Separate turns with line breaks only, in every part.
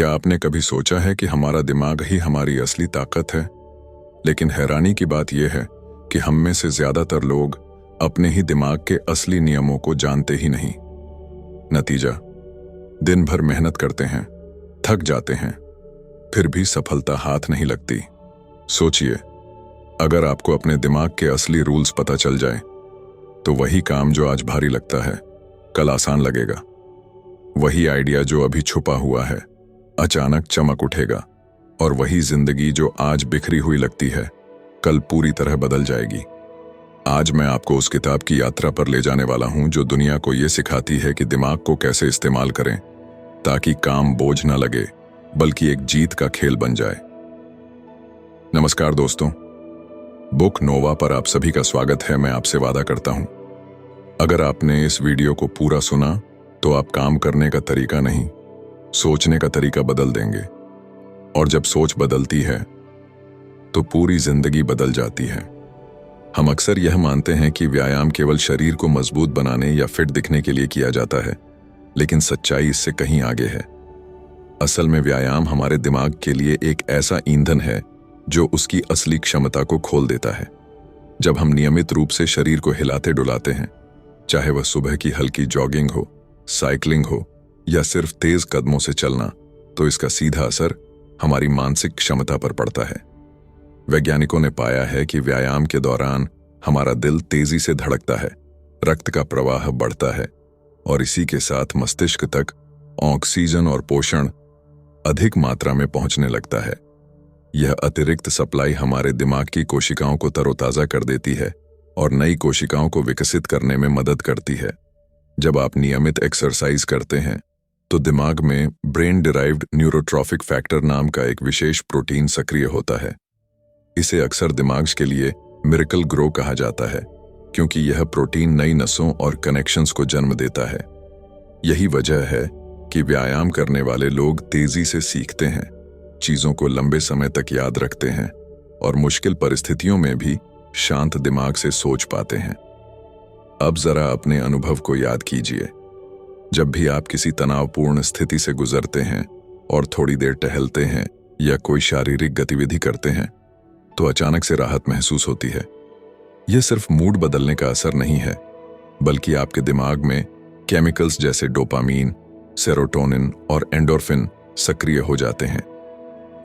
क्या आपने कभी सोचा है कि हमारा दिमाग ही हमारी असली ताकत है? लेकिन हैरानी की बात यह है कि हम में से ज्यादातर लोग अपने ही दिमाग के असली नियमों को जानते ही नहीं। नतीजा, दिन भर मेहनत करते हैं, थक जाते हैं, फिर भी सफलता हाथ नहीं लगती। सोचिए, अगर आपको अपने दिमाग के असली रूल्स पता चल जाए, तो वही काम जो आज भारी लगता है, कल आसान लगेगा। वही आइडिया जो अभी छुपा हुआ है, अचानक चमक उठेगा, और वही जिंदगी जो आज बिखरी हुई लगती है, कल पूरी तरह बदल जाएगी। आज मैं आपको उस किताब की यात्रा पर ले जाने वाला हूं जो दुनिया को यह सिखाती है कि दिमाग को कैसे इस्तेमाल करें ताकि काम बोझ न लगे बल्कि एक जीत का खेल बन जाए। नमस्कार दोस्तों, बुक नोवा पर आप सभी का स्वागत है। मैं आपसे वादा करता हूं, अगर आपने इस वीडियो को पूरा सुना तो आप काम करने का तरीका नहीं, सोचने का तरीका बदल देंगे। और जब सोच बदलती है तो पूरी जिंदगी बदल जाती है। हम अक्सर यह मानते हैं कि व्यायाम केवल शरीर को मजबूत बनाने या फिट दिखने के लिए किया जाता है, लेकिन सच्चाई इससे कहीं आगे है। असल में व्यायाम हमारे दिमाग के लिए एक ऐसा ईंधन है जो उसकी असली क्षमता को खोल देता है। जब हम नियमित रूप से शरीर को हिलाते डुलाते हैं, चाहे वह सुबह की हल्की जॉगिंग हो, साइकिलिंग हो या सिर्फ तेज कदमों से चलना, तो इसका सीधा असर हमारी मानसिक क्षमता पर पड़ता है। वैज्ञानिकों ने पाया है कि व्यायाम के दौरान हमारा दिल तेजी से धड़कता है, रक्त का प्रवाह बढ़ता है और इसी के साथ मस्तिष्क तक ऑक्सीजन और पोषण अधिक मात्रा में पहुंचने लगता है। यह अतिरिक्त सप्लाई हमारे दिमाग की कोशिकाओं को तरोताजा कर देती है और नई कोशिकाओं को विकसित करने में मदद करती है। जब आप नियमित एक्सरसाइज करते हैं तो दिमाग में ब्रेन डिराइव्ड न्यूरोट्रॉफिक फैक्टर नाम का एक विशेष प्रोटीन सक्रिय होता है। इसे अक्सर दिमाग के लिए मिरेकल ग्रो कहा जाता है, क्योंकि यह प्रोटीन नई नसों और कनेक्शंस को जन्म देता है। यही वजह है कि व्यायाम करने वाले लोग तेजी से सीखते हैं, चीजों को लंबे समय तक याद रखते हैं और मुश्किल परिस्थितियों में भी शांत दिमाग से सोच पाते हैं। अब जरा अपने अनुभव को याद कीजिए। जब भी आप किसी तनावपूर्ण स्थिति से गुजरते हैं और थोड़ी देर टहलते हैं या कोई शारीरिक गतिविधि करते हैं, तो अचानक से राहत महसूस होती है। यह सिर्फ मूड बदलने का असर नहीं है, बल्कि आपके दिमाग में केमिकल्स जैसे डोपामीन, सेरोटोनिन और एंडोर्फिन सक्रिय हो जाते हैं।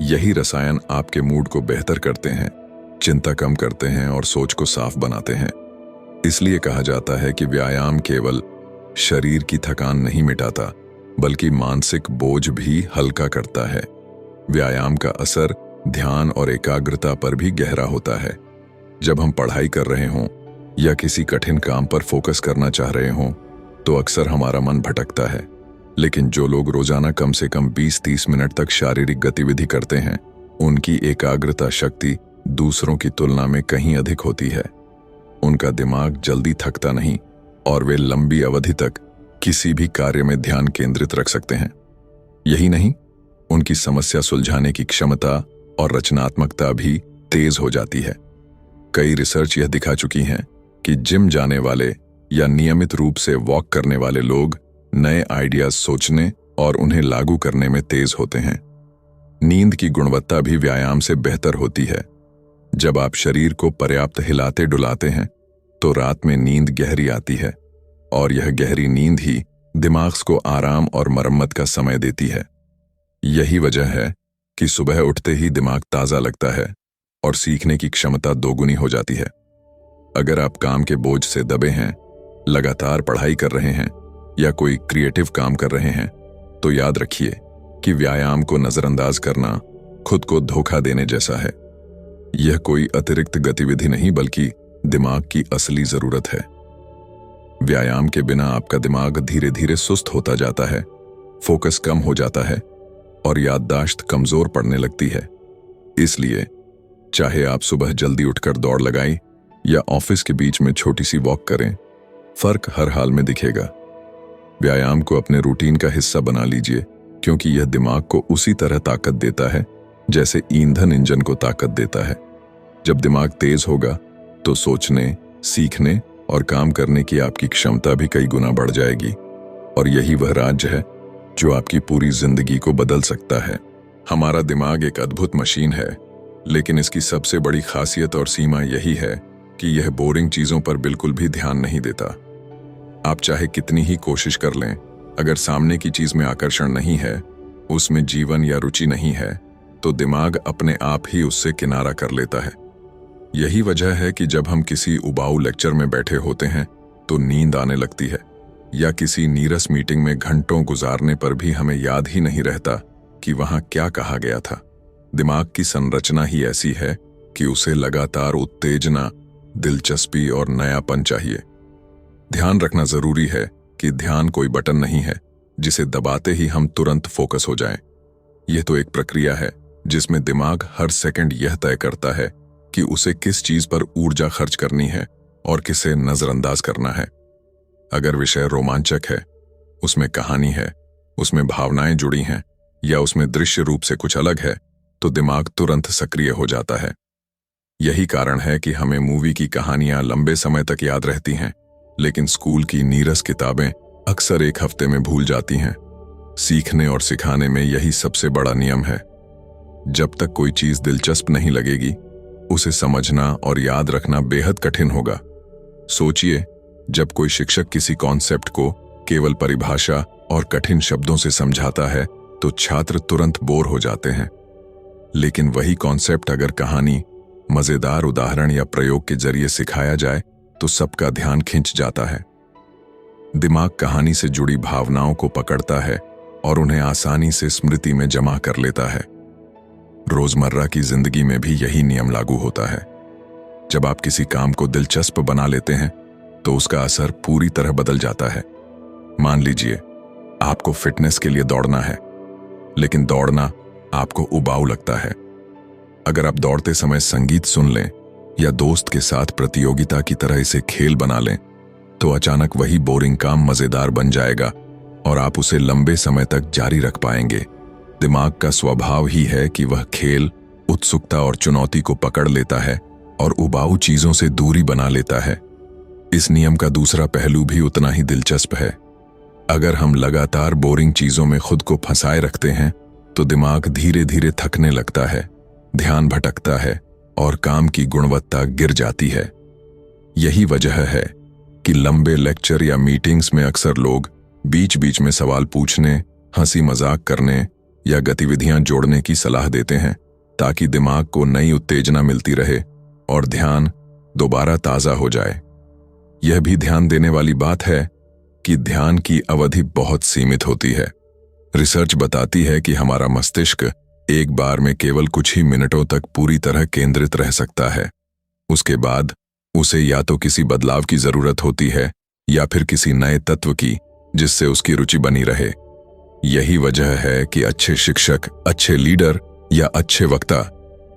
यही रसायन आपके मूड को बेहतर करते हैं, चिंता कम करते हैं और सोच को साफ बनाते हैं। इसलिए कहा जाता है कि व्यायाम केवल शरीर की थकान नहीं मिटाता, बल्कि मानसिक बोझ भी हल्का करता है। व्यायाम का असर ध्यान और एकाग्रता पर भी गहरा होता है। जब हम पढ़ाई कर रहे हों या किसी कठिन काम पर फोकस करना चाह रहे हों, तो अक्सर हमारा मन भटकता है। लेकिन जो लोग रोजाना कम से कम 20-30 मिनट तक शारीरिक गतिविधि करते हैं, उनकी एकाग्रता शक्ति दूसरों की तुलना में कहीं अधिक होती है। उनका दिमाग जल्दी थकता नहीं और वे लंबी अवधि तक किसी भी कार्य में ध्यान केंद्रित रख सकते हैं। यही नहीं, उनकी समस्या सुलझाने की क्षमता और रचनात्मकता भी तेज हो जाती है। कई रिसर्च यह दिखा चुकी हैं कि जिम जाने वाले या नियमित रूप से वॉक करने वाले लोग नए आइडियाज सोचने और उन्हें लागू करने में तेज होते हैं। नींद की गुणवत्ता भी व्यायाम से बेहतर होती है। जब आप शरीर को पर्याप्त हिलाते डुलाते हैं तो रात में नींद गहरी आती है, और यह गहरी नींद ही दिमाग को आराम और मरम्मत का समय देती है। यही वजह है कि सुबह उठते ही दिमाग ताजा लगता है और सीखने की क्षमता दोगुनी हो जाती है। अगर आप काम के बोझ से दबे हैं, लगातार पढ़ाई कर रहे हैं या कोई क्रिएटिव काम कर रहे हैं, तो याद रखिए कि व्यायाम को नजरअंदाज करना खुद को धोखा देने जैसा है। यह कोई अतिरिक्त गतिविधि नहीं, बल्कि दिमाग की असली जरूरत है। व्यायाम के बिना आपका दिमाग धीरे धीरे सुस्त होता जाता है, फोकस कम हो जाता है और याददाश्त कमजोर पड़ने लगती है। इसलिए चाहे आप सुबह जल्दी उठकर दौड़ लगाएं या ऑफिस के बीच में छोटी सी वॉक करें, फर्क हर हाल में दिखेगा। व्यायाम को अपने रूटीन का हिस्सा बना लीजिए, क्योंकि यह दिमाग को उसी तरह ताकत देता है जैसे ईंधन इंजन को ताकत देता है। जब दिमाग तेज होगा तो सोचने, सीखने और काम करने की आपकी क्षमता भी कई गुना बढ़ जाएगी। और यही वह राज है जो आपकी पूरी जिंदगी को बदल सकता है। हमारा दिमाग एक अद्भुत मशीन है, लेकिन इसकी सबसे बड़ी खासियत और सीमा यही है कि यह बोरिंग चीजों पर बिल्कुल भी ध्यान नहीं देता। आप चाहे कितनी ही कोशिश कर लें, अगर सामने की चीज में आकर्षण नहीं है, उसमें जीवन या रुचि नहीं है, तो दिमाग अपने आप ही उससे किनारा कर लेता है। यही वजह है कि जब हम किसी उबाऊ लेक्चर में बैठे होते हैं तो नींद आने लगती है, या किसी नीरस मीटिंग में घंटों गुजारने पर भी हमें याद ही नहीं रहता कि वहां क्या कहा गया था। दिमाग की संरचना ही ऐसी है कि उसे लगातार उत्तेजना, दिलचस्पी और नयापन चाहिए। ध्यान रखना जरूरी है कि ध्यान कोई बटन नहीं है जिसे दबाते ही हम तुरंत फोकस हो जाएं। यह तो एक प्रक्रिया है जिसमें दिमाग हर सेकंड यह तय करता है कि उसे किस चीज पर ऊर्जा खर्च करनी है और किसे नजरअंदाज करना है। अगर विषय रोमांचक है, उसमें कहानी है, उसमें भावनाएं जुड़ी हैं, या उसमें दृश्य रूप से कुछ अलग है, तो दिमाग तुरंत सक्रिय हो जाता है। यही कारण है कि हमें मूवी की कहानियां लंबे समय तक याद रहती हैं, लेकिन स्कूल की नीरस किताबें अक्सर एक हफ्ते में भूल जाती हैं। सीखने और सिखाने में यही सबसे बड़ा नियम है। जब तक कोई चीज दिलचस्प नहीं लगेगी, उसे समझना और याद रखना बेहद कठिन होगा। सोचिए, जब कोई शिक्षक किसी कॉन्सेप्ट को केवल परिभाषा और कठिन शब्दों से समझाता है तो छात्र तुरंत बोर हो जाते हैं। लेकिन वही कॉन्सेप्ट अगर कहानी, मजेदार उदाहरण या प्रयोग के जरिए सिखाया जाए तो सबका ध्यान खिंच जाता है। दिमाग कहानी से जुड़ी भावनाओं को पकड़ता है और उन्हें आसानी से स्मृति में जमा कर लेता है। रोजमर्रा की जिंदगी में भी यही नियम लागू होता है। जब आप किसी काम को दिलचस्प बना लेते हैं तो उसका असर पूरी तरह बदल जाता है। मान लीजिए, आपको फिटनेस के लिए दौड़ना है, लेकिन दौड़ना आपको उबाऊ लगता है। अगर आप दौड़ते समय संगीत सुन लें या दोस्त के साथ प्रतियोगिता की तरह इसे खेल बना लें, तो अचानक वही बोरिंग काम मजेदार बन जाएगा और आप उसे लंबे समय तक जारी रख पाएंगे। दिमाग का स्वभाव ही है कि वह खेल, उत्सुकता और चुनौती को पकड़ लेता है और उबाऊ चीजों से दूरी बना लेता है। इस नियम का दूसरा पहलू भी उतना ही दिलचस्प है। अगर हम लगातार बोरिंग चीजों में खुद को फंसाए रखते हैं तो दिमाग धीरे धीरे थकने लगता है, ध्यान भटकता है और काम की गुणवत्ता गिर जाती है। यही वजह है कि लंबे लेक्चर या मीटिंग्स में अक्सर लोग बीच बीच में सवाल पूछने, हंसी मजाक करने या गतिविधियां जोड़ने की सलाह देते हैं, ताकि दिमाग को नई उत्तेजना मिलती रहे और ध्यान दोबारा ताजा हो जाए। यह भी ध्यान देने वाली बात है कि ध्यान की अवधि बहुत सीमित होती है। रिसर्च बताती है कि हमारा मस्तिष्क एक बार में केवल कुछ ही मिनटों तक पूरी तरह केंद्रित रह सकता है। उसके बाद उसे या तो किसी बदलाव की जरूरत होती है या फिर किसी नए तत्व की जिससे उसकी रुचि बनी रहे। यही वजह है कि अच्छे शिक्षक, अच्छे लीडर या अच्छे वक्ता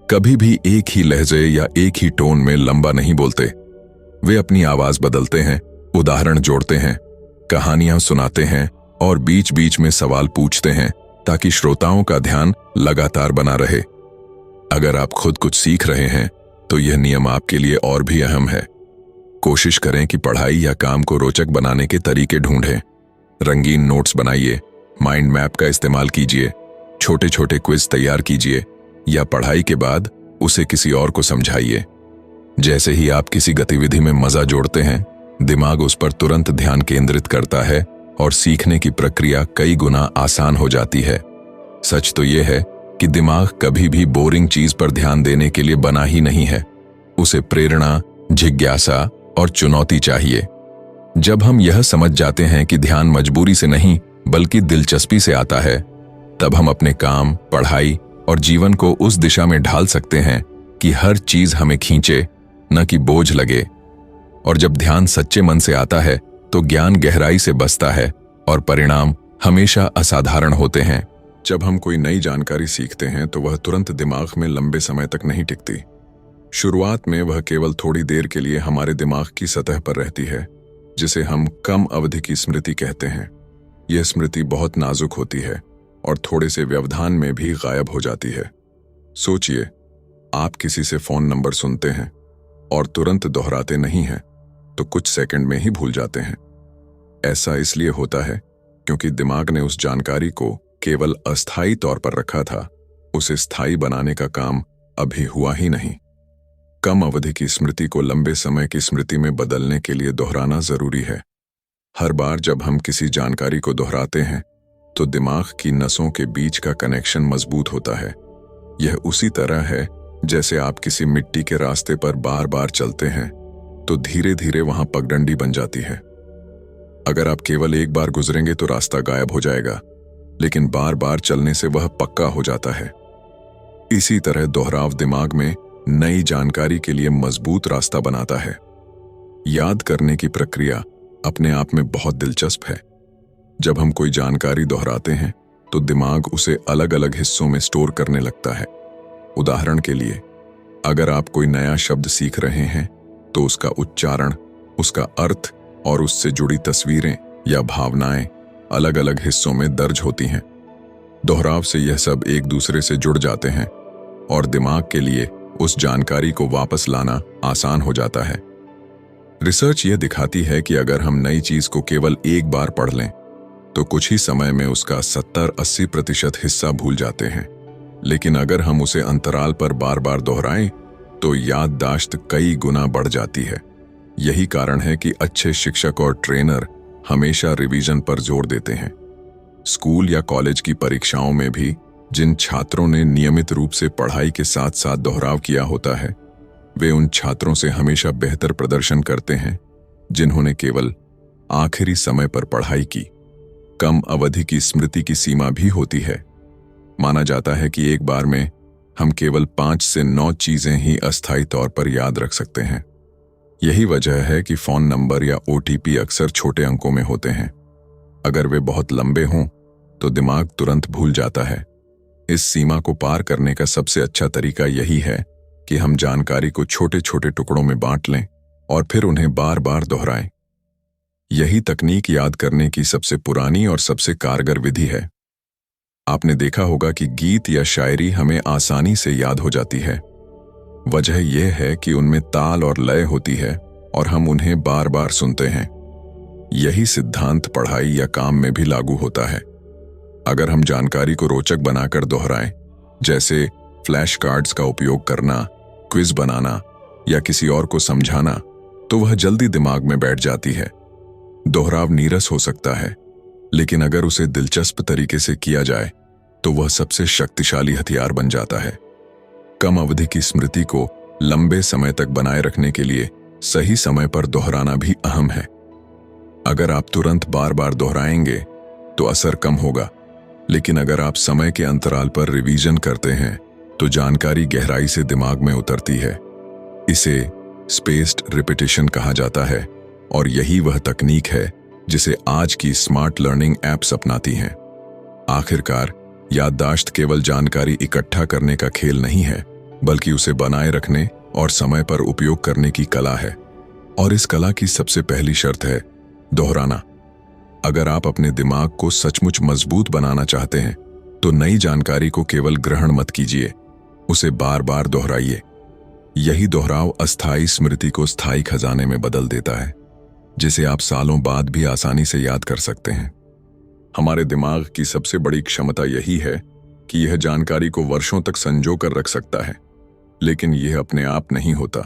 कभी भी एक ही लहजे या एक ही टोन में लंबा नहीं बोलते। वे अपनी आवाज बदलते हैं, उदाहरण जोड़ते हैं, कहानियां सुनाते हैं और बीच बीच में सवाल पूछते हैं, ताकि श्रोताओं का ध्यान लगातार बना रहे। अगर आप खुद कुछ सीख रहे हैं तो यह नियम आपके लिए और भी अहम है। कोशिश करें कि पढ़ाई या काम को रोचक बनाने के तरीके ढूंढें। रंगीन नोट्स बनाइए, माइंड मैप का इस्तेमाल कीजिए, छोटे छोटे क्विज तैयार कीजिए या पढ़ाई के बाद उसे किसी और को समझाइए। जैसे ही आप किसी गतिविधि में मजा जोड़ते हैं, दिमाग उस पर तुरंत ध्यान केंद्रित करता है और सीखने की प्रक्रिया कई गुना आसान हो जाती है। सच तो यह है कि दिमाग कभी भी बोरिंग चीज पर ध्यान देने के लिए बना ही नहीं है। उसे प्रेरणा, जिज्ञासा और चुनौती चाहिए। जब हम यह समझ जाते हैं कि ध्यान मजबूरी से नहीं बल्कि दिलचस्पी से आता है, तब हम अपने काम, पढ़ाई और जीवन को उस दिशा में ढाल सकते हैं कि हर चीज हमें खींचे, न कि बोझ लगे। और जब ध्यान सच्चे मन से आता है तो ज्ञान गहराई से बसता है और परिणाम हमेशा असाधारण होते हैं। जब हम कोई नई जानकारी सीखते हैं तो वह तुरंत दिमाग में लंबे समय तक नहीं टिकती। शुरुआत में वह केवल थोड़ी देर के लिए हमारे दिमाग की सतह पर रहती है, जिसे हम कम अवधि की स्मृति कहते हैं। यह स्मृति बहुत नाजुक होती है और थोड़े से व्यवधान में भी गायब हो जाती है। सोचिए, आप किसी से फोन नंबर सुनते हैं और तुरंत दोहराते नहीं हैं, तो कुछ सेकंड में ही भूल जाते हैं। ऐसा इसलिए होता है क्योंकि दिमाग ने उस जानकारी को केवल अस्थायी तौर पर रखा था, उसे स्थायी बनाने का काम अभी हुआ ही नहीं। कम अवधि की स्मृति को लंबे समय की स्मृति में बदलने के लिए दोहराना जरूरी है। हर बार जब हम किसी जानकारी को दोहराते हैं तो दिमाग की नसों के बीच का कनेक्शन मजबूत होता है। यह उसी तरह है जैसे आप किसी मिट्टी के रास्ते पर बार बार चलते हैं तो धीरे धीरे वहां पगडंडी बन जाती है। अगर आप केवल एक बार गुजरेंगे तो रास्ता गायब हो जाएगा, लेकिन बार बार चलने से वह पक्का हो जाता है। इसी तरह दोहराव दिमाग में नई जानकारी के लिए मजबूत रास्ता बनाता है। याद करने की प्रक्रिया अपने आप में बहुत दिलचस्प है। जब हम कोई जानकारी दोहराते हैं तो दिमाग उसे अलग अलग हिस्सों में स्टोर करने लगता है। उदाहरण के लिए, अगर आप कोई नया शब्द सीख रहे हैं तो उसका उच्चारण, उसका अर्थ और उससे जुड़ी तस्वीरें या भावनाएं अलग अलग हिस्सों में दर्ज होती हैं। दोहराव से यह सब एक दूसरे से जुड़ जाते हैं और दिमाग के लिए उस जानकारी को वापस लाना आसान हो जाता है। रिसर्च यह दिखाती है कि अगर हम नई चीज को केवल एक बार पढ़ लें तो कुछ ही समय में उसका 70-80% हिस्सा भूल जाते हैं, लेकिन अगर हम उसे अंतराल पर बार बार दोहराएं तो याददाश्त कई गुना बढ़ जाती है। यही कारण है कि अच्छे शिक्षक और ट्रेनर हमेशा रिवीजन पर जोर देते हैं। स्कूल या कॉलेज की परीक्षाओं में भी जिन छात्रों ने नियमित रूप से पढ़ाई के साथ साथ दोहराव किया होता है, वे उन छात्रों से हमेशा बेहतर प्रदर्शन करते हैं जिन्होंने केवल आखिरी समय पर पढ़ाई की। कम अवधि की स्मृति की सीमा भी होती है। माना जाता है कि एक बार में हम केवल 5 से 9 चीजें ही अस्थायी तौर पर याद रख सकते हैं। यही वजह है कि फोन नंबर या OTP अक्सर छोटे अंकों में होते हैं। अगर वे बहुत लंबे हों तो दिमाग तुरंत भूल जाता है। इस सीमा को पार करने का सबसे अच्छा तरीका यही है कि हम जानकारी को छोटे छोटे टुकड़ों में बांट लें और फिर उन्हें बार बार दोहराएं। यही तकनीक याद करने की सबसे पुरानी और सबसे कारगर विधि है। आपने देखा होगा कि गीत या शायरी हमें आसानी से याद हो जाती है। वजह यह है कि उनमें ताल और लय होती है और हम उन्हें बार बार सुनते हैं। यही सिद्धांत पढ़ाई या काम में भी लागू होता है। अगर हम जानकारी को रोचक बनाकर दोहराएं, जैसे फ्लैश कार्ड्स का उपयोग करना, क्विज बनाना या किसी और को समझाना, तो वह जल्दी दिमाग में बैठ जाती है। दोहराव नीरस हो सकता है, लेकिन अगर उसे दिलचस्प तरीके से किया जाए तो वह सबसे शक्तिशाली हथियार बन जाता है। कम अवधि की स्मृति को लंबे समय तक बनाए रखने के लिए सही समय पर दोहराना भी अहम है। अगर आप तुरंत बार बार दोहराएंगे तो असर कम होगा, लेकिन अगर आप समय के अंतराल पर रिवीजन करते हैं तो जानकारी गहराई से दिमाग में उतरती है। इसे स्पेस्ड रिपीटिशन कहा जाता है और यही वह तकनीक है जिसे आज की स्मार्ट लर्निंग ऐप्स अपनाती हैं। आखिरकार, याददाश्त केवल जानकारी इकट्ठा करने का खेल नहीं है, बल्कि उसे बनाए रखने और समय पर उपयोग करने की कला है। और इस कला की सबसे पहली शर्त है दोहराना। अगर आप अपने दिमाग को सचमुच मजबूत बनाना चाहते हैं तो नई जानकारी को केवल ग्रहण मत कीजिए, उसे बार बार दोहराइए। यही दोहराव अस्थायी स्मृति को स्थायी खजाने में बदल देता है, जिसे आप सालों बाद भी आसानी से याद कर सकते हैं। हमारे दिमाग की सबसे बड़ी क्षमता यही है कि यह जानकारी को वर्षों तक संजो कर रख सकता है, लेकिन यह अपने आप नहीं होता।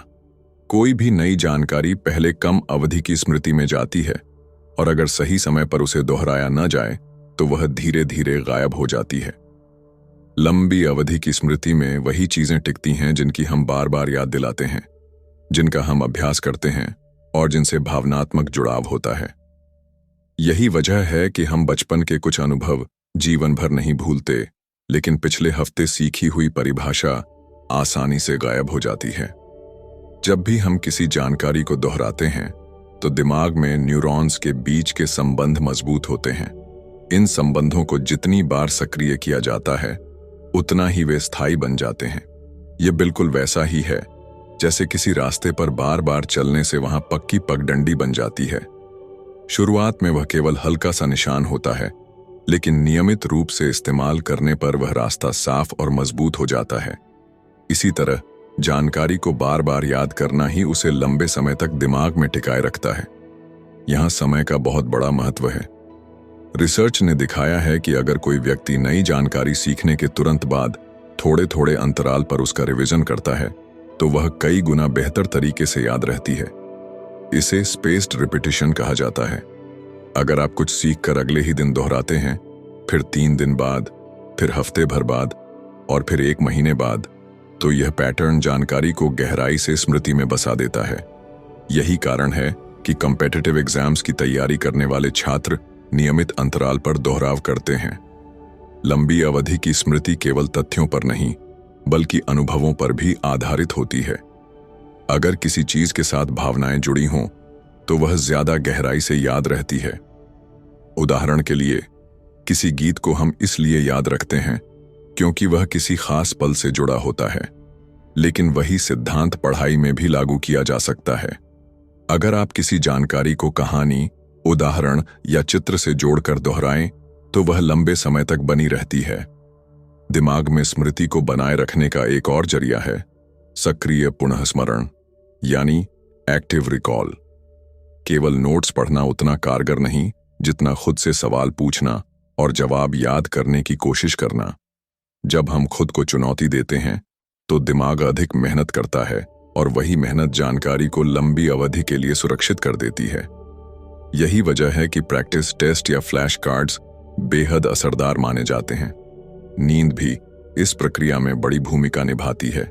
कोई भी नई जानकारी पहले कम अवधि की स्मृति में जाती है और अगर सही समय पर उसे दोहराया न जाए तो वह धीरे धीरे गायब हो जाती है। लंबी अवधि की स्मृति में वही चीजें टिकती हैं जिनकी हम बार बार याद दिलाते हैं, जिनका हम अभ्यास करते हैं और जिनसे भावनात्मक जुड़ाव होता है। यही वजह है कि हम बचपन के कुछ अनुभव जीवन भर नहीं भूलते, लेकिन पिछले हफ्ते सीखी हुई परिभाषा आसानी से गायब हो जाती है। जब भी हम किसी जानकारी को दोहराते हैं तो दिमाग में न्यूरॉन्स के बीच के संबंध मजबूत होते हैं। इन संबंधों को जितनी बार सक्रिय किया जाता है उतना ही वे स्थायी बन जाते हैं। यह बिल्कुल वैसा ही है जैसे किसी रास्ते पर बार बार चलने से वहां पक्की पगडंडी बन जाती है। शुरुआत में वह केवल हल्का सा निशान होता है, लेकिन नियमित रूप से इस्तेमाल करने पर वह रास्ता साफ और मजबूत हो जाता है। इसी तरह जानकारी को बार बार याद करना ही उसे लंबे समय तक दिमाग में टिकाए रखता है। यहां समय का बहुत बड़ा महत्व है। रिसर्च ने दिखाया है कि अगर कोई व्यक्ति नई जानकारी सीखने के तुरंत बाद थोड़े थोड़े अंतराल पर उसका रिवीजन करता है तो वह कई गुना बेहतर तरीके से याद रहती है। इसे स्पेस्ड रिपीटिशन कहा जाता है। अगर आप कुछ सीखकर अगले ही दिन दोहराते हैं, फिर 3 दिन बाद, फिर हफ्ते भर बाद और फिर 1 महीने बाद, तो यह पैटर्न जानकारी को गहराई से स्मृति में बसा देता है। यही कारण है कि कॉम्पिटिटिव एग्जाम्स की तैयारी करने वाले छात्र नियमित अंतराल पर दोहराव करते हैं। लंबी अवधि की स्मृति केवल तथ्यों पर नहीं, बल्कि अनुभवों पर भी आधारित होती है। अगर किसी चीज के साथ भावनाएं जुड़ी हों, तो वह ज्यादा गहराई से याद रहती है। उदाहरण के लिए, किसी गीत को हम इसलिए याद रखते हैं क्योंकि वह किसी खास पल से जुड़ा होता है, लेकिन वही सिद्धांत पढ़ाई में भी लागू किया जा सकता है। अगर आप किसी जानकारी को कहानी, उदाहरण या चित्र से जोड़कर दोहराएं, तो वह लंबे समय तक बनी रहती है। दिमाग में स्मृति को बनाए रखने का एक और जरिया है सक्रिय पुनःस्मरण, यानी एक्टिव रिकॉल। केवल नोट्स पढ़ना उतना कारगर नहीं जितना खुद से सवाल पूछना और जवाब याद करने की कोशिश करना। जब हम खुद को चुनौती देते हैं, तो दिमाग अधिक मेहनत करता है और वही मेहनत जानकारी को लंबी अवधि के लिए सुरक्षित कर देती है। यही वजह है कि प्रैक्टिस टेस्ट या फ्लैश कार्ड्स बेहद असरदार माने जाते हैं। नींद भी इस प्रक्रिया में बड़ी भूमिका निभाती है।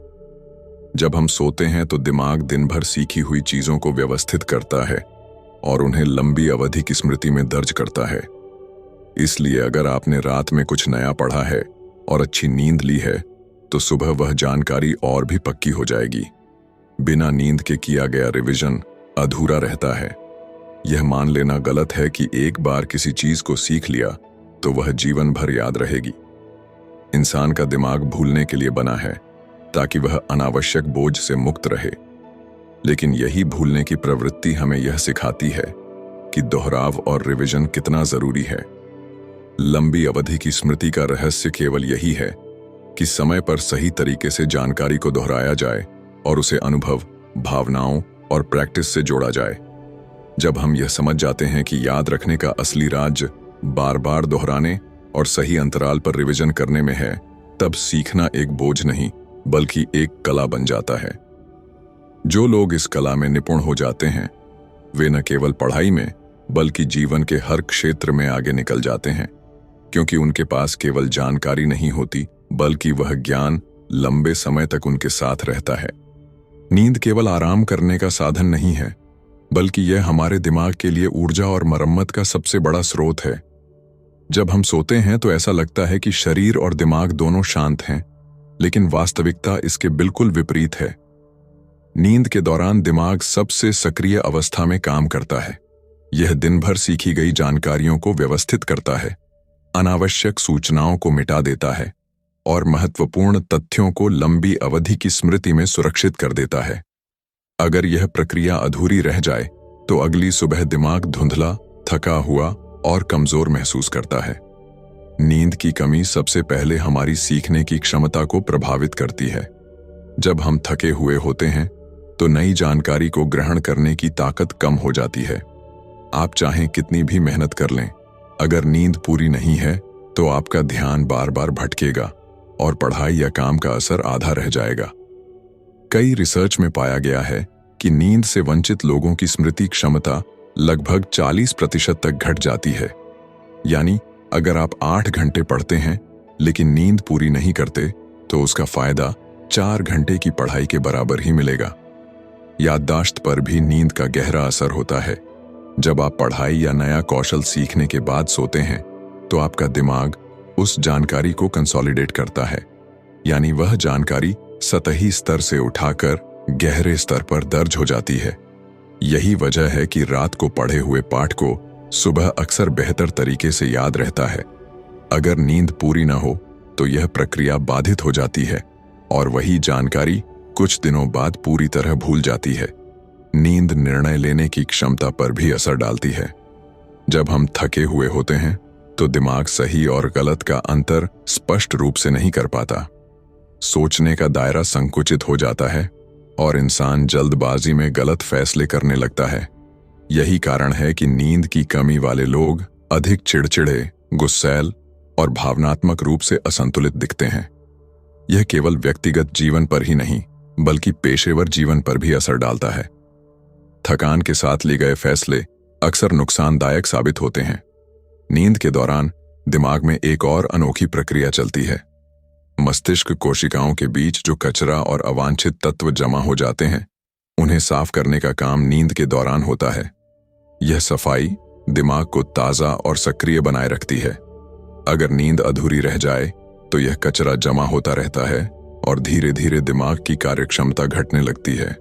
जब हम सोते हैं तो दिमाग दिन भर सीखी हुई चीजों को व्यवस्थित करता है और उन्हें लंबी अवधि की स्मृति में दर्ज करता है। इसलिए अगर आपने रात में कुछ नया पढ़ा है और अच्छी नींद ली है, तो सुबह वह जानकारी और भी पक्की हो जाएगी। बिना नींद के किया गया रिवीजन अधूरा रहता है। यह मान लेना गलत है कि एक बार किसी चीज को सीख लिया तो वह जीवन भर याद रहेगी। इंसान का दिमाग भूलने के लिए बना है ताकि वह अनावश्यक बोझ से मुक्त रहे। लेकिन यही भूलने की प्रवृत्ति हमें यह सिखाती है कि दोहराव और रिवीजन कितना जरूरी है। लंबी अवधि की स्मृति का रहस्य केवल यही है कि समय पर सही तरीके से जानकारी को दोहराया जाए और उसे अनुभव, भावनाओं और प्रैक्टिस से जोड़ा जाए। जब हम यह समझ जाते हैं कि याद रखने का असली राज बार बार दोहराने और सही अंतराल पर रिवीजन करने में है, तब सीखना एक बोझ नहीं बल्कि एक कला बन जाता है। जो लोग इस कला में निपुण हो जाते हैं, वे न केवल पढ़ाई में बल्कि जीवन के हर क्षेत्र में आगे निकल जाते हैं, क्योंकि उनके पास केवल जानकारी नहीं होती बल्कि वह ज्ञान लंबे समय तक उनके साथ रहता है। नींद केवल आराम करने का साधन नहीं है, बल्कि यह हमारे दिमाग के लिए ऊर्जा और मरम्मत का सबसे बड़ा स्रोत है। जब हम सोते हैं तो ऐसा लगता है कि शरीर और दिमाग दोनों शांत हैं, लेकिन वास्तविकता इसके बिल्कुल विपरीत है। नींद के दौरान दिमाग सबसे सक्रिय अवस्था में काम करता है। यह दिन भर सीखी गई जानकारियों को व्यवस्थित करता है, अनावश्यक सूचनाओं को मिटा देता है और महत्वपूर्ण तथ्यों को लंबी अवधि की स्मृति में सुरक्षित कर देता है। अगर यह प्रक्रिया अधूरी रह जाए तो अगली सुबह दिमाग धुंधला, थका हुआ और कमजोर महसूस करता है। नींद की कमी सबसे पहले हमारी सीखने की क्षमता को प्रभावित करती है। जब हम थके हुए होते हैं तो नई जानकारी को ग्रहण करने की ताकत कम हो जाती है। आप चाहें कितनी भी मेहनत कर लें, अगर नींद पूरी नहीं है तो आपका ध्यान बार बार भटकेगा और पढ़ाई या काम का असर आधा रह जाएगा। कई रिसर्च में पाया गया है कि नींद से वंचित लोगों की स्मृति क्षमता लगभग 40% तक घट जाती है। यानी अगर आप 8 घंटे पढ़ते हैं लेकिन नींद पूरी नहीं करते तो उसका फायदा 4 घंटे की पढ़ाई के बराबर ही मिलेगा। याददाश्त पर भी नींद का गहरा असर होता है। जब आप पढ़ाई या नया कौशल सीखने के बाद सोते हैं तो आपका दिमाग उस जानकारी को कंसोलिडेट करता है, यानी वह जानकारी सतही स्तर से उठाकर गहरे स्तर पर दर्ज हो जाती है। यही वजह है कि रात को पढ़े हुए पाठ को सुबह अक्सर बेहतर तरीके से याद रहता है। अगर नींद पूरी न हो तो यह प्रक्रिया बाधित हो जाती है और वही जानकारी कुछ दिनों बाद पूरी तरह भूल जाती है। नींद निर्णय लेने की क्षमता पर भी असर डालती है। जब हम थके हुए होते हैं तो दिमाग सही और गलत का अंतर स्पष्ट रूप से नहीं कर पाता। सोचने का दायरा संकुचित हो जाता है और इंसान जल्दबाजी में गलत फैसले करने लगता है। यही कारण है कि नींद की कमी वाले लोग अधिक चिड़चिड़े, गुस्सैल और भावनात्मक रूप से असंतुलित दिखते हैं। यह केवल व्यक्तिगत जीवन पर ही नहीं बल्कि पेशेवर जीवन पर भी असर डालता है। थकान के साथ लिए गए फैसले अक्सर नुकसानदायक साबित होते हैं। नींद के दौरान दिमाग में एक और अनोखी प्रक्रिया चलती है। मस्तिष्क कोशिकाओं के बीच जो कचरा और अवांछित तत्व जमा हो जाते हैं, उन्हें साफ करने का काम नींद के दौरान होता है। यह सफाई दिमाग को ताज़ा और सक्रिय बनाए रखती है। अगर नींद अधूरी रह जाए तो यह कचरा जमा होता रहता है और धीरे धीरे दिमाग की कार्यक्षमता घटने लगती है।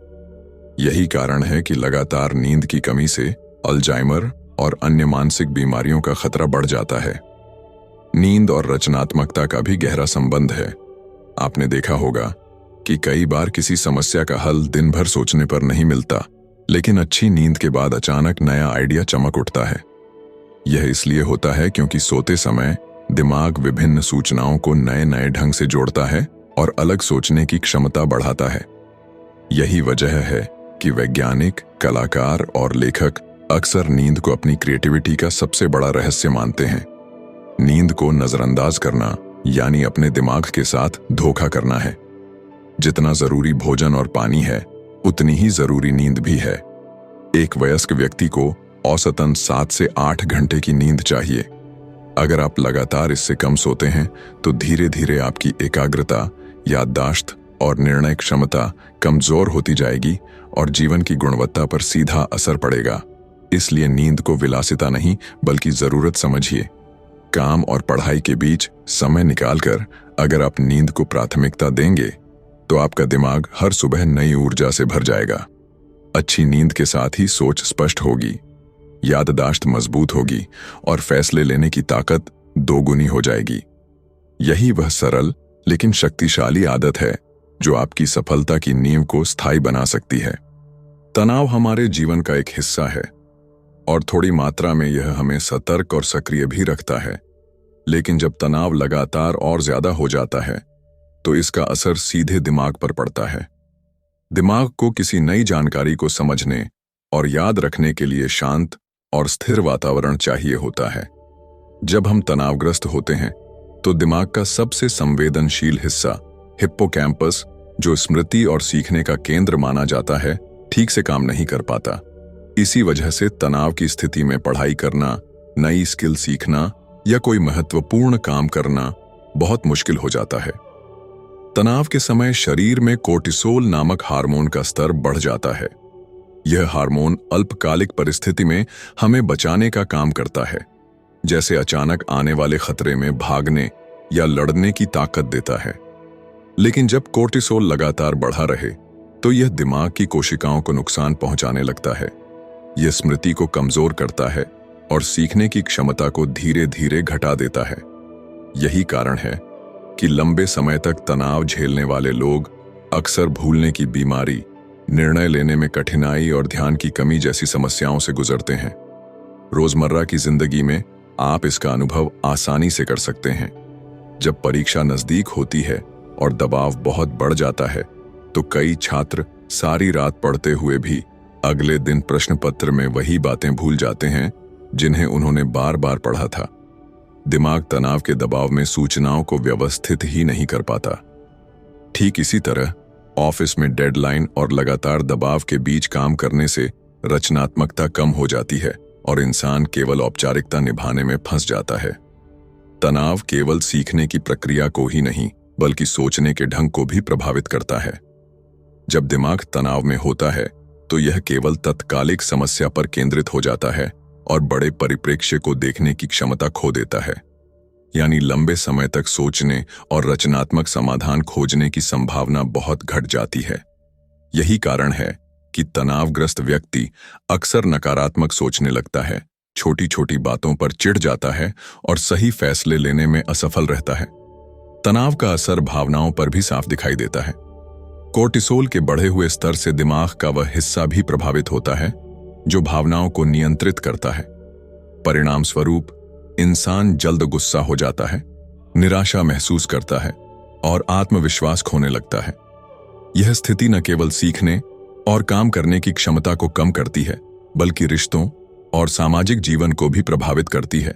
यही कारण है कि लगातार नींद की कमी से अल्जाइमर और अन्य मानसिक बीमारियों का खतरा बढ़ जाता है। नींद और रचनात्मकता का भी गहरा संबंध है। आपने देखा होगा कि कई बार किसी समस्या का हल दिन भर सोचने पर नहीं मिलता, लेकिन अच्छी नींद के बाद अचानक नया आइडिया चमक उठता है। यह इसलिए होता है क्योंकि सोते समय दिमाग विभिन्न सूचनाओं को नए नए ढंग से जोड़ता है और अलग सोचने की क्षमता बढ़ाता है। यही वजह है कि वैज्ञानिक, कलाकार और लेखक अक्सर नींद को अपनी क्रिएटिविटी का सबसे बड़ा रहस्य मानते हैं। नींद को नजरअंदाज करना यानी अपने दिमाग के साथ धोखा करना है। जितना जरूरी भोजन और पानी है, उतनी ही जरूरी नींद भी है। एक वयस्क व्यक्ति को औसतन 7 से 8 घंटे की नींद चाहिए। अगर आप लगातार इससे कम सोते हैं तो धीरे धीरे आपकी एकाग्रता, याददाश्त और निर्णय क्षमता कमजोर होती जाएगी और जीवन की गुणवत्ता पर सीधा असर पड़ेगा। इसलिए नींद को विलासिता नहीं बल्कि जरूरत समझिए। काम और पढ़ाई के बीच समय निकालकर अगर आप नींद को प्राथमिकता देंगे तो आपका दिमाग हर सुबह नई ऊर्जा से भर जाएगा। अच्छी नींद के साथ ही सोच स्पष्ट होगी, याददाश्त मजबूत होगी और फैसले लेने की ताकत दोगुनी हो जाएगी। यही वह सरल लेकिन शक्तिशाली आदत है जो आपकी सफलता की नींव को स्थायी बना सकती है। तनाव हमारे जीवन का एक हिस्सा है और थोड़ी मात्रा में यह हमें सतर्क और सक्रिय भी रखता है। लेकिन जब तनाव लगातार और ज्यादा हो जाता है तो इसका असर सीधे दिमाग पर पड़ता है। दिमाग को किसी नई जानकारी को समझने और याद रखने के लिए शांत और स्थिर वातावरण चाहिए होता है। जब हम तनावग्रस्त होते हैं तो दिमाग का सबसे संवेदनशील हिस्सा हिप्पोकैम्पस, जो स्मृति और सीखने का केंद्र माना जाता है, ठीक से काम नहीं कर पाता। इसी वजह से तनाव की स्थिति में पढ़ाई करना, नई स्किल सीखना या कोई महत्वपूर्ण काम करना बहुत मुश्किल हो जाता है। तनाव के समय शरीर में कोर्टिसोल नामक हार्मोन का स्तर बढ़ जाता है। यह हार्मोन अल्पकालिक परिस्थिति में हमें बचाने का काम करता है, जैसे अचानक आने वाले खतरे में भागने या लड़ने की ताकत देता है। लेकिन जब कोर्टिसोल लगातार बढ़ा रहे तो यह दिमाग की कोशिकाओं को नुकसान पहुंचाने लगता है। यह स्मृति को कमजोर करता है और सीखने की क्षमता को धीरे धीरे घटा देता है। यही कारण है कि लंबे समय तक तनाव झेलने वाले लोग अक्सर भूलने की बीमारी, निर्णय लेने में कठिनाई और ध्यान की कमी जैसी समस्याओं से गुजरते हैं। रोजमर्रा की जिंदगी में आप इसका अनुभव आसानी से कर सकते हैं। जब परीक्षा नजदीक होती है और दबाव बहुत बढ़ जाता है तो कई छात्र सारी रात पढ़ते हुए भी अगले दिन प्रश्न पत्र में वही बातें भूल जाते हैं जिन्हें उन्होंने बार बार पढ़ा था। दिमाग तनाव के दबाव में सूचनाओं को व्यवस्थित ही नहीं कर पाता। ठीक इसी तरह ऑफिस में डेडलाइन और लगातार दबाव के बीच काम करने से रचनात्मकता कम हो जाती है और इंसान केवल औपचारिकता निभाने में फंस जाता है। तनाव केवल सीखने की प्रक्रिया को ही नहीं बल्कि सोचने के ढंग को भी प्रभावित करता है। जब दिमाग तनाव में होता है तो यह केवल तत्कालिक समस्या पर केंद्रित हो जाता है और बड़े परिप्रेक्ष्य को देखने की क्षमता खो देता है। यानी लंबे समय तक सोचने और रचनात्मक समाधान खोजने की संभावना बहुत घट जाती है। यही कारण है कि तनावग्रस्त व्यक्ति अक्सर नकारात्मक सोचने लगता है, छोटी छोटी बातों पर चिढ़ जाता है और सही फैसले लेने में असफल रहता है। तनाव का असर भावनाओं पर भी साफ दिखाई देता है। कोर्टिसोल के बढ़े हुए स्तर से दिमाग का वह हिस्सा भी प्रभावित होता है जो भावनाओं को नियंत्रित करता है। परिणाम स्वरूप इंसान जल्द गुस्सा हो जाता है, निराशा महसूस करता है और आत्मविश्वास खोने लगता है। यह स्थिति न केवल सीखने और काम करने की क्षमता को कम करती है बल्कि रिश्तों, और सामाजिक जीवन को भी प्रभावित करती है।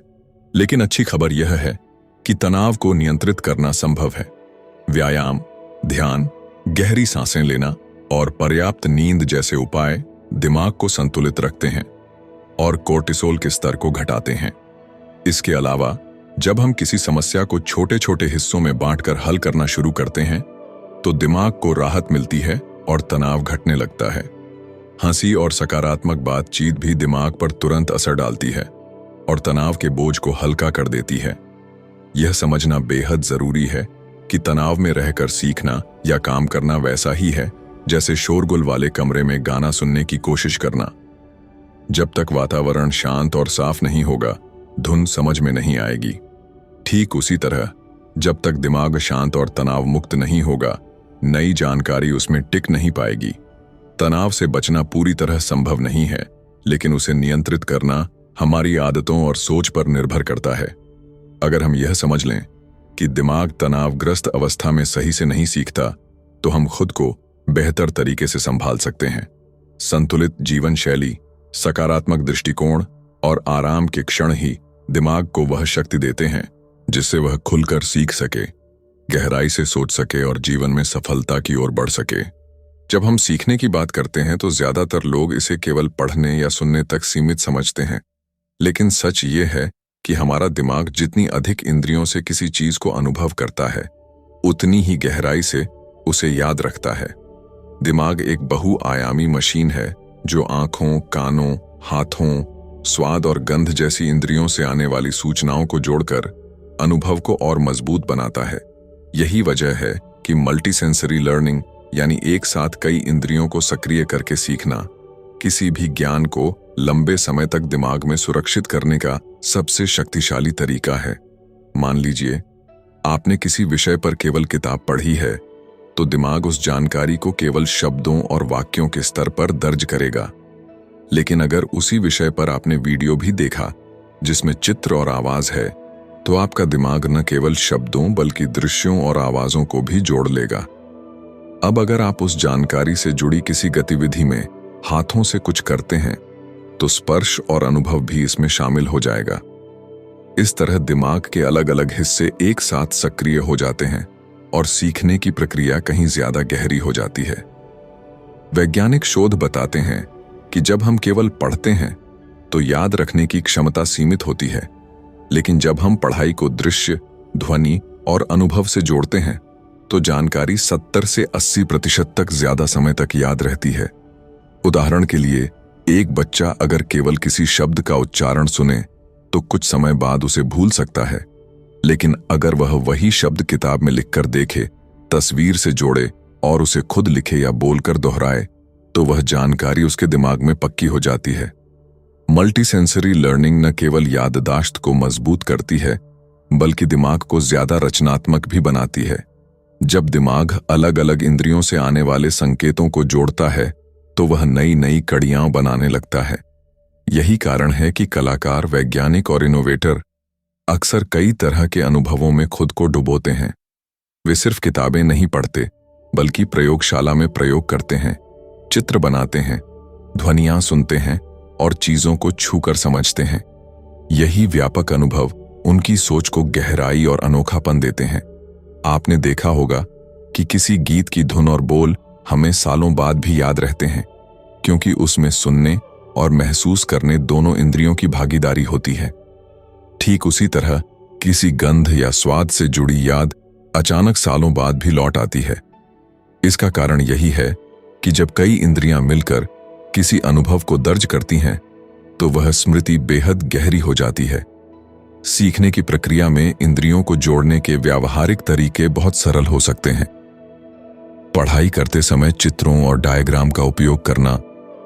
लेकिन अच्छी खबर यह है कि तनाव को नियंत्रित करना संभव है। व्यायाम, ध्यान, गहरी सांसें लेना और पर्याप्त नींद जैसे उपाय दिमाग को संतुलित रखते हैं और कोर्टिसोल के स्तर को घटाते हैं। इसके अलावा जब हम किसी समस्या को छोटे छोटे हिस्सों में बांटकर हल करना शुरू करते हैं तो दिमाग को राहत मिलती है और तनाव घटने लगता है। हंसी और सकारात्मक बातचीत भी दिमाग पर तुरंत असर डालती है और तनाव के बोझ को हल्का कर देती है। यह समझना बेहद जरूरी है कि तनाव में रहकर सीखना या काम करना वैसा ही है जैसे शोरगुल वाले कमरे में गाना सुनने की कोशिश करना। जब तक वातावरण शांत और साफ नहीं होगा, धुन समझ में नहीं आएगी। ठीक उसी तरह जब तक दिमाग शांत और तनाव मुक्त नहीं होगा, नई जानकारी उसमें टिक नहीं पाएगी। तनाव से बचना पूरी तरह संभव नहीं है, लेकिन उसे नियंत्रित करना हमारी आदतों और सोच पर निर्भर करता है। अगर हम यह समझ लें कि दिमाग तनावग्रस्त अवस्था में सही से नहीं सीखता, तो हम खुद को बेहतर तरीके से संभाल सकते हैं। संतुलित जीवन शैली, सकारात्मक दृष्टिकोण और आराम के क्षण ही दिमाग को वह शक्ति देते हैं जिससे वह खुलकर सीख सके, गहराई से सोच सके और जीवन में सफलता की ओर बढ़ सके। जब हम सीखने की बात करते हैं तो ज्यादातर लोग इसे केवल पढ़ने या सुनने तक सीमित समझते हैं, लेकिन सच ये है कि हमारा दिमाग जितनी अधिक इंद्रियों से किसी चीज को अनुभव करता है, उतनी ही गहराई से उसे याद रखता है। दिमाग एक बहुआयामी मशीन है जो आंखों, कानों, हाथों, स्वाद और गंध जैसी इंद्रियों से आने वाली सूचनाओं को जोड़कर अनुभव को और मजबूत बनाता है। यही वजह है कि मल्टीसेंसरी लर्निंग यानी एक साथ कई इंद्रियों को सक्रिय करके सीखना किसी भी ज्ञान को लंबे समय तक दिमाग में सुरक्षित करने का सबसे शक्तिशाली तरीका है। मान लीजिए आपने किसी विषय पर केवल किताब पढ़ी है, तो दिमाग उस जानकारी को केवल शब्दों और वाक्यों के स्तर पर दर्ज करेगा। लेकिन अगर उसी विषय पर आपने वीडियो भी देखा जिसमें चित्र और आवाज है, तो आपका दिमाग न केवल शब्दों बल्कि दृश्यों और आवाजों को भी जोड़ लेगा। अब अगर आप उस जानकारी से जुड़ी किसी गतिविधि में हाथों से कुछ करते हैं, तो स्पर्श और अनुभव भी इसमें शामिल हो जाएगा। इस तरह दिमाग के अलग अलग हिस्से एक साथ सक्रिय हो जाते हैं और सीखने की प्रक्रिया कहीं ज्यादा गहरी हो जाती है। वैज्ञानिक शोध बताते हैं कि जब हम केवल पढ़ते हैं तो याद रखने की क्षमता सीमित होती है, लेकिन जब हम पढ़ाई को दृश्य, ध्वनि और अनुभव से जोड़ते हैं तो जानकारी 70 से 80% तक ज्यादा समय तक याद रहती है। उदाहरण के लिए, एक बच्चा अगर केवल किसी शब्द का उच्चारण सुने तो कुछ समय बाद उसे भूल सकता है, लेकिन अगर वह वही शब्द किताब में लिखकर देखे, तस्वीर से जोड़े और उसे खुद लिखे या बोलकर दोहराए, तो वह जानकारी उसके दिमाग में पक्की हो जाती है। मल्टीसेंसरी लर्निंग न केवल याददाश्त को मजबूत करती है, बल्कि दिमाग को ज्यादा रचनात्मक भी बनाती है। जब दिमाग अलग अलग इंद्रियों से आने वाले संकेतों को जोड़ता है, तो वह नई नई कड़ियां बनाने लगता है। यही कारण है कि कलाकार, वैज्ञानिक और इनोवेटर अक्सर कई तरह के अनुभवों में खुद को डुबोते हैं। वे सिर्फ किताबें नहीं पढ़ते, बल्कि प्रयोगशाला में प्रयोग करते हैं, चित्र बनाते हैं, ध्वनियां सुनते हैं और चीजों को छूकर समझते हैं। यही व्यापक अनुभव उनकी सोच को गहराई और अनोखापन देते हैं। आपने देखा होगा कि किसी गीत की धुन और बोल हमें सालों बाद भी याद रहते हैं, क्योंकि उसमें सुनने और महसूस करने दोनों इंद्रियों की भागीदारी होती है। ठीक उसी तरह किसी गंध या स्वाद से जुड़ी याद अचानक सालों बाद भी लौट आती है। इसका कारण यही है कि जब कई इंद्रियां मिलकर किसी अनुभव को दर्ज करती हैं, तो वह स्मृति बेहद गहरी हो जाती है। सीखने की प्रक्रिया में इंद्रियों को जोड़ने के व्यावहारिक तरीके बहुत सरल हो सकते हैं। पढ़ाई करते समय चित्रों और डायग्राम का उपयोग करना,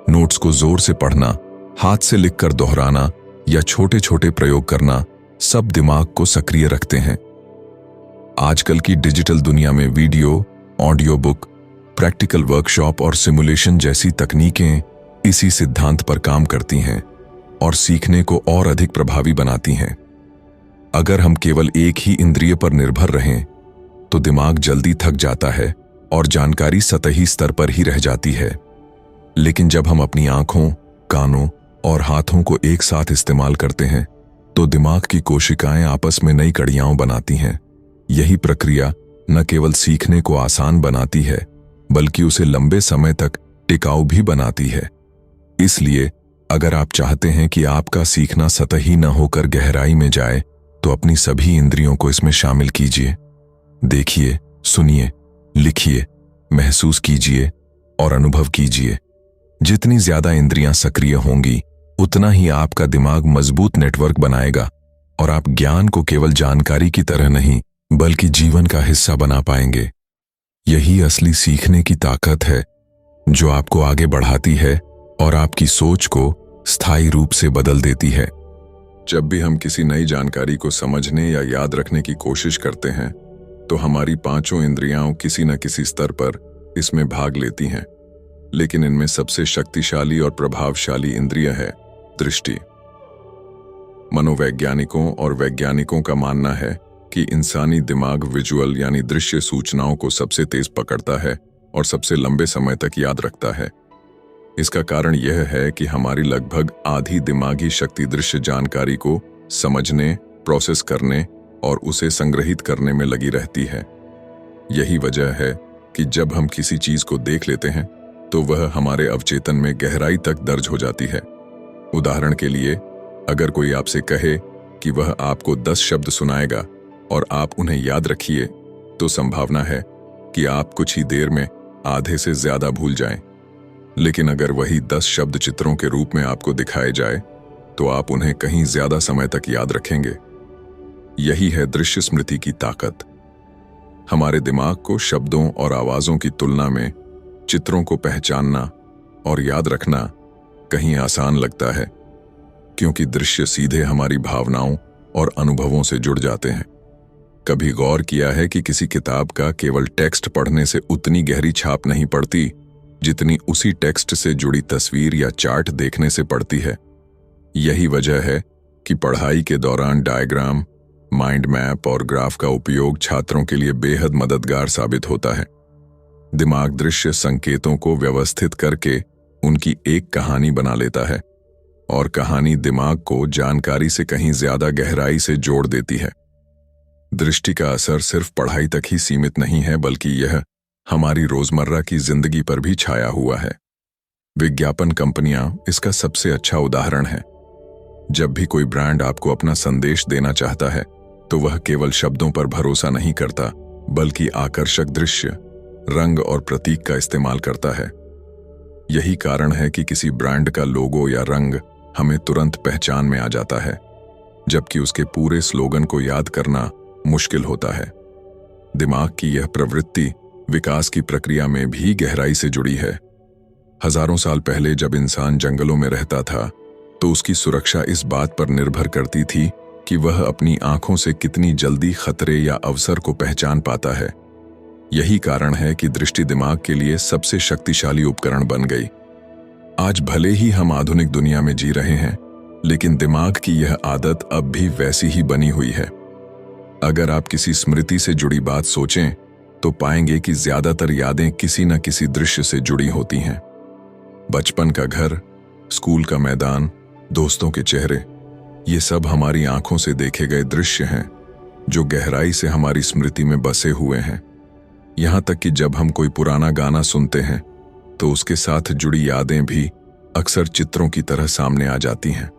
नोट्स को जोर से पढ़ना, हाथ से लिखकर दोहराना या छोटे छोटे प्रयोग करना सब दिमाग को सक्रिय रखते हैं। आजकल की डिजिटल दुनिया में video, audio book, practical workshop और सिमुलेशन जैसी तकनीकें इसी सिद्धांत पर काम करती हैं और सीखने को और अधिक प्रभावी बनाती हैं। अगर हम केवल एक ही इंद्रिय पर निर्भर रहें, तो दिमाग जल्दी थक जाता है और जानकारी सतही स्तर पर ही रह जाती है। लेकिन जब हम अपनी आंखों, कानों
और हाथों को एक साथ इस्तेमाल करते हैं तो दिमाग की कोशिकाएं आपस में नई कड़ियां बनाती हैं। यही प्रक्रिया न केवल सीखने को आसान बनाती है बल्कि उसे लंबे समय तक टिकाऊ भी बनाती है। इसलिए अगर आप चाहते हैं कि आपका सीखना सतही न होकर गहराई में जाए तो अपनी सभी इंद्रियों को इसमें शामिल कीजिए। देखिए, सुनिए, लिखिए, महसूस कीजिए और अनुभव कीजिए। जितनी ज्यादा इंद्रियां सक्रिय होंगी उतना ही आपका दिमाग मजबूत नेटवर्क बनाएगा और आप ज्ञान को केवल जानकारी की तरह नहीं बल्कि जीवन का हिस्सा बना पाएंगे। यही असली सीखने की ताकत है जो आपको आगे बढ़ाती है और आपकी सोच को स्थायी रूप से बदल देती है।
जब भी हम किसी नई जानकारी को समझने या याद रखने की कोशिश करते हैं तो हमारी पांचों इंद्रियां किसी न किसी स्तर पर इसमें भाग लेती हैं, लेकिन इनमें सबसे शक्तिशाली और प्रभावशाली इंद्रिय है दृष्टि। मनोवैज्ञानिकों और वैज्ञानिकों का मानना है कि इंसानी दिमाग विजुअल यानी दृश्य सूचनाओं को सबसे तेज पकड़ता है और सबसे लंबे समय तक याद रखता है। इसका कारण यह है कि हमारी लगभग आधी दिमागी शक्ति दृश्य जानकारी को समझने, प्रोसेस करने और उसे संग्रहित करने में लगी रहती है। यही वजह है कि जब हम किसी चीज को देख लेते हैं तो वह हमारे अवचेतन में गहराई तक दर्ज हो जाती है। उदाहरण के लिए, अगर कोई आपसे कहे कि वह आपको 10 शब्द सुनाएगा और आप उन्हें याद रखिए, तो संभावना है कि आप कुछ ही देर में आधे से ज्यादा भूल जाएं। लेकिन अगर वही 10 शब्द चित्रों के रूप में आपको दिखाए जाए तो आप उन्हें कहीं ज्यादा समय तक याद रखेंगे। यही है दृश्य स्मृति की ताकत। हमारे दिमाग को शब्दों और आवाजों की तुलना में चित्रों को पहचानना और याद रखना कहीं आसान लगता है, क्योंकि दृश्य सीधे हमारी भावनाओं और अनुभवों से जुड़ जाते हैं। कभी गौर किया है कि किसी किताब का केवल टेक्स्ट पढ़ने से उतनी गहरी छाप नहीं पड़ती जितनी उसी टेक्स्ट से जुड़ी तस्वीर या चार्ट देखने से पड़ती है। यही वजह है कि पढ़ाई के दौरान डायग्राम, माइंड मैप और ग्राफ का उपयोग छात्रों के लिए बेहद मददगार साबित होता है। दिमाग दृश्य संकेतों को व्यवस्थित करके उनकी एक कहानी बना लेता है और कहानी दिमाग को जानकारी से कहीं ज्यादा गहराई से जोड़ देती है। दृष्टि का असर सिर्फ पढ़ाई तक ही सीमित नहीं है, बल्कि यह हमारी रोजमर्रा की जिंदगी पर भी छाया हुआ है। विज्ञापन कंपनियां इसका सबसे अच्छा उदाहरण है। जब भी कोई ब्रांड आपको अपना संदेश देना चाहता है तो वह केवल शब्दों पर भरोसा नहीं करता बल्कि आकर्षक दृश्य, रंग और प्रतीक का इस्तेमाल करता है। यही कारण है कि किसी ब्रांड का लोगो या रंग हमें तुरंत पहचान में आ जाता है, जबकि उसके पूरे स्लोगन को याद करना मुश्किल होता है। दिमाग की यह प्रवृत्ति विकास की प्रक्रिया में भी गहराई से जुड़ी है। हजारों साल पहले जब इंसान जंगलों में रहता था तो उसकी सुरक्षा इस बात पर निर्भर करती थी कि वह अपनी आंखों से कितनी जल्दी खतरे या अवसर को पहचान पाता है। यही कारण है कि दृष्टि दिमाग के लिए सबसे शक्तिशाली उपकरण बन गई। आज भले ही हम आधुनिक दुनिया में जी रहे हैं, लेकिन दिमाग की यह आदत अब भी वैसी ही बनी हुई है। अगर आप किसी स्मृति से जुड़ी बात सोचें तो पाएंगे कि ज्यादातर यादें किसी न किसी दृश्य से जुड़ी होती हैं। बचपन का घर, स्कूल का मैदान, दोस्तों के चेहरे, ये सब हमारी आंखों से देखे गए दृश्य हैं जो गहराई से हमारी स्मृति में बसे हुए हैं। यहां तक कि जब हम कोई पुराना गाना सुनते हैं तो उसके साथ जुड़ी यादें भी अक्सर चित्रों की तरह सामने आ जाती हैं।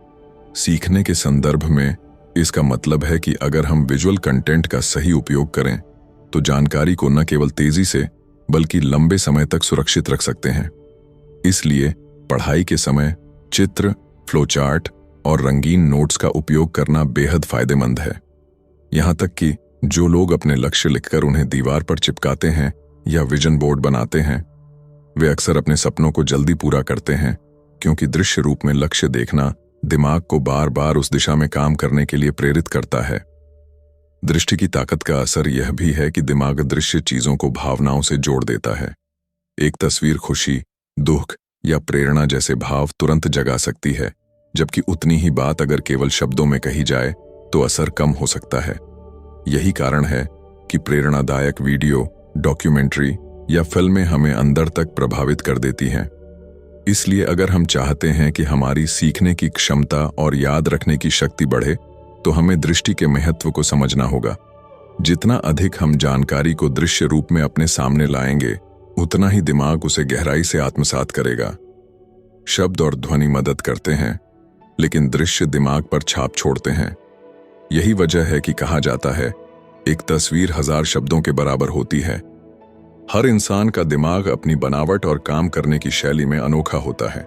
सीखने के संदर्भ में इसका मतलब है कि अगर हम विजुअल कंटेंट का सही उपयोग करें तो जानकारी को न केवल तेजी से बल्कि लंबे समय तक सुरक्षित रख सकते हैं। इसलिए पढ़ाई के समय चित्र, फ्लोचार्ट और रंगीन नोट्स का उपयोग करना बेहद फायदेमंद है। यहां तक कि जो लोग अपने लक्ष्य लिखकर उन्हें दीवार पर चिपकाते हैं या विजन बोर्ड बनाते हैं, वे अक्सर अपने सपनों को जल्दी पूरा करते हैं, क्योंकि दृश्य रूप में लक्ष्य देखना दिमाग को बार बार उस दिशा में काम करने के लिए प्रेरित करता है। दृष्टि की ताकत का असर यह भी है कि दिमाग दृश्य चीजों को भावनाओं से जोड़ देता है। एक तस्वीर खुशी, दुख या प्रेरणा जैसे भाव तुरंत जगा सकती है, जबकि उतनी ही बात अगर केवल शब्दों में कही जाए तो असर कम हो सकता है। यही कारण है कि प्रेरणादायक वीडियो, डॉक्यूमेंट्री या फिल्में हमें अंदर तक प्रभावित कर देती हैं। इसलिए अगर हम चाहते हैं कि हमारी सीखने की क्षमता और याद रखने की शक्ति बढ़े, तो हमें दृष्टि के महत्व को समझना होगा। जितना अधिक हम जानकारी को दृश्य रूप में अपने सामने लाएंगे, उतना ही दिमाग उसे गहराई से आत्मसात करेगा। शब्द और ध्वनि मदद करते हैं, लेकिन दृश्य दिमाग पर छाप छोड़ते हैं। यही वजह है कि कहा जाता है, एक तस्वीर 1000 शब्दों के बराबर होती है। हर इंसान का दिमाग अपनी बनावट और काम करने की शैली में अनोखा होता है।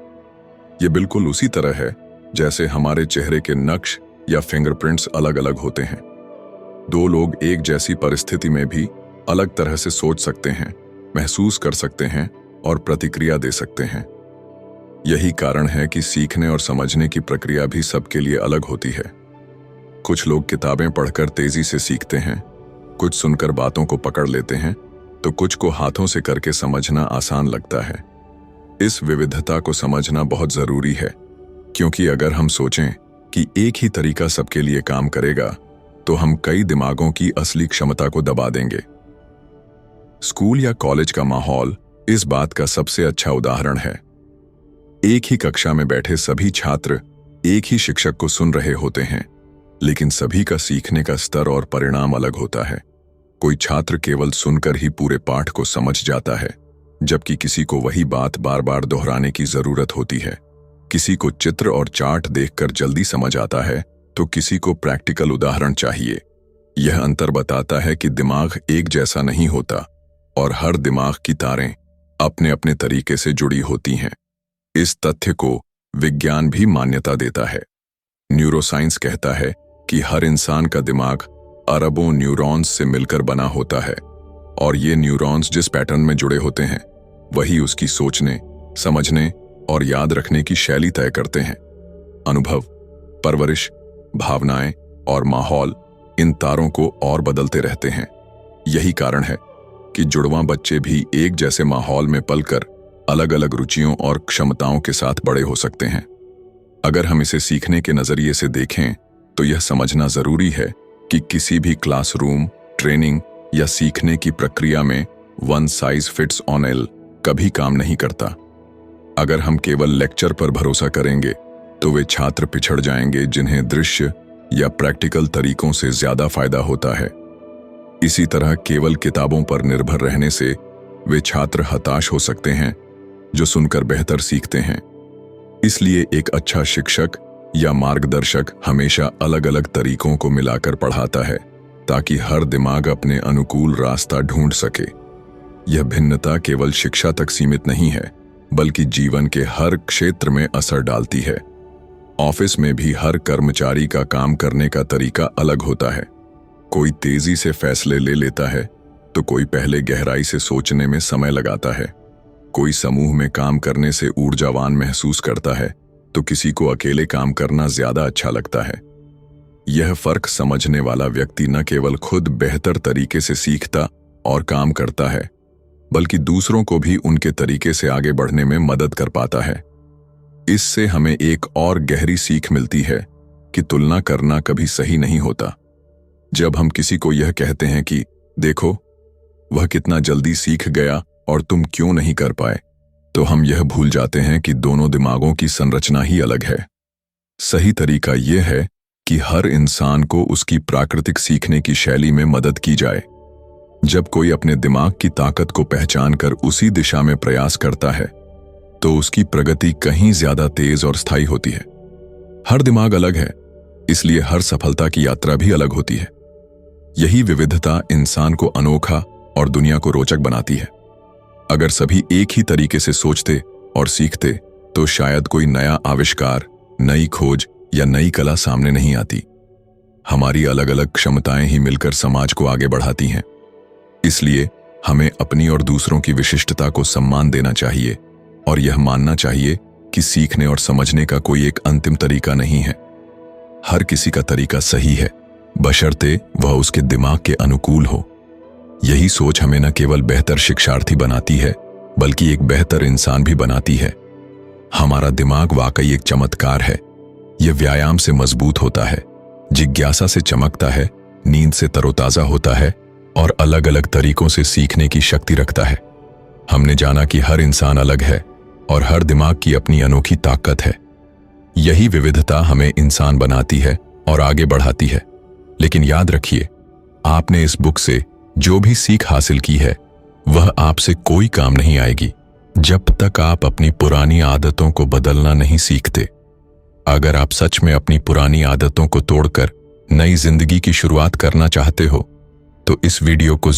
ये बिल्कुल उसी तरह है जैसे हमारे चेहरे के नक्श या फिंगरप्रिंट्स अलग अलग होते हैं। दो लोग एक जैसी परिस्थिति में भी अलग तरह से सोच सकते हैं, महसूस कर सकते हैं और प्रतिक्रिया दे सकते हैं। यही कारण है कि सीखने और समझने की प्रक्रिया भी सबके लिए अलग होती है। कुछ लोग किताबें पढ़कर तेजी से सीखते हैं, कुछ सुनकर बातों को पकड़ लेते हैं, तो कुछ को हाथों से करके समझना आसान लगता है। इस विविधता को समझना बहुत जरूरी है, क्योंकि अगर हम सोचें कि एक ही तरीका सबके लिए काम करेगा, तो हम कई दिमागों की असली क्षमता को दबा देंगे। स्कूल या कॉलेज का माहौल इस बात का सबसे अच्छा उदाहरण है। एक ही कक्षा में बैठे सभी छात्र एक ही शिक्षक को सुन रहे होते हैं, लेकिन सभी का सीखने का स्तर और परिणाम अलग होता है। कोई छात्र केवल सुनकर ही पूरे पाठ को समझ जाता है, जबकि किसी को वही बात बार बार दोहराने की जरूरत होती है। किसी को चित्र और चार्ट देखकर जल्दी समझ आता है, तो किसी को प्रैक्टिकल उदाहरण चाहिए। यह अंतर बताता है कि दिमाग एक जैसा नहीं होता और हर दिमाग की तारें अपने अपने तरीके से जुड़ी होती हैं। इस तथ्य को विज्ञान भी मान्यता देता है। न्यूरोसाइंस कहता है कि हर इंसान का दिमाग अरबों न्यूरॉन्स से मिलकर बना होता है, और ये न्यूरॉन्स जिस पैटर्न में जुड़े होते हैं, वही उसकी सोचने, समझने और याद रखने की शैली तय करते हैं। अनुभव, परवरिश, भावनाएं और माहौल इन तारों को और बदलते रहते हैं। यही कारण है कि जुड़वां बच्चे भी एक जैसे माहौल में पलकर अलग अलग रुचियों और क्षमताओं के साथ बड़े हो सकते हैं। अगर हम इसे सीखने के नजरिए से देखें, तो यह समझना जरूरी है कि किसी भी क्लासरूम, ट्रेनिंग या सीखने की प्रक्रिया में वन साइज फिट्स ऑल कभी काम नहीं करता। अगर हम केवल लेक्चर पर भरोसा करेंगे, तो वे छात्र पिछड़ जाएंगे जिन्हें दृश्य या प्रैक्टिकल तरीकों से ज्यादा फायदा होता है। इसी तरह केवल किताबों पर निर्भर रहने से वे छात्र हताश हो सकते हैं जो सुनकर बेहतर सीखते हैं। इसलिए एक अच्छा शिक्षक या मार्गदर्शक हमेशा अलग अलग तरीकों को मिलाकर पढ़ाता है, ताकि हर दिमाग अपने अनुकूल रास्ता ढूंढ सके। यह भिन्नता केवल शिक्षा तक सीमित नहीं है, बल्कि जीवन के हर क्षेत्र में असर डालती है। ऑफिस में भी हर कर्मचारी का काम करने का तरीका अलग होता है। कोई तेजी से फैसले ले लेता है, तो कोई पहले गहराई से सोचने में समय लगाता है। कोई समूह में काम करने से ऊर्जावान महसूस करता है, तो किसी को अकेले काम करना ज्यादा अच्छा लगता है। यह फर्क समझने वाला व्यक्ति न केवल खुद बेहतर तरीके से सीखता और काम करता है, बल्कि दूसरों को भी उनके तरीके से आगे बढ़ने में मदद कर पाता है। इससे हमें एक और गहरी सीख मिलती है कि तुलना करना कभी सही नहीं होता। जब हम किसी को यह कहते हैं कि देखो, वह कितना जल्दी सीख गया और तुम क्यों नहीं कर पाए, तो हम यह भूल जाते हैं कि दोनों दिमागों की संरचना ही अलग है। सही तरीका यह है कि हर इंसान को उसकी प्राकृतिक सीखने की शैली में मदद की जाए। जब कोई अपने दिमाग की ताकत को पहचानकर उसी दिशा में प्रयास करता है, तो उसकी प्रगति कहीं ज्यादा तेज और स्थायी होती है। हर दिमाग अलग है, इसलिए हर सफलता की यात्रा भी अलग होती है। यही विविधता इंसान को अनोखा और दुनिया को रोचक बनाती है। अगर सभी एक ही तरीके से सोचते और सीखते, तो शायद कोई नया आविष्कार, नई खोज या नई कला सामने नहीं आती। हमारी अलग अलग क्षमताएं ही मिलकर समाज को आगे बढ़ाती हैं। इसलिए हमें अपनी और दूसरों की विशिष्टता को सम्मान देना चाहिए और यह मानना चाहिए कि सीखने और समझने का कोई एक अंतिम तरीका नहीं है। हर किसी का तरीका सही है, बशर्ते वह उसके दिमाग के अनुकूल हो। यही सोच हमें न केवल बेहतर शिक्षार्थी बनाती है, बल्कि एक बेहतर इंसान भी बनाती है। हमारा दिमाग वाकई एक चमत्कार है। यह व्यायाम से मजबूत होता है, जिज्ञासा से चमकता है, नींद से तरोताजा होता है और अलग अलग तरीकों से सीखने की शक्ति रखता है। हमने जाना कि हर इंसान अलग है,
और हर दिमाग की अपनी अनोखी ताकत है। यही विविधता हमें इंसान बनाती है और आगे बढ़ाती है। लेकिन याद रखिए, आपने इस बुक से जो भी सीख हासिल की है वह आपसे कोई काम नहीं आएगी जब तक आप अपनी पुरानी आदतों को बदलना नहीं सीखते। अगर आप सच में अपनी पुरानी आदतों को तोड़कर नई जिंदगी की शुरुआत करना चाहते हो तो इस वीडियो को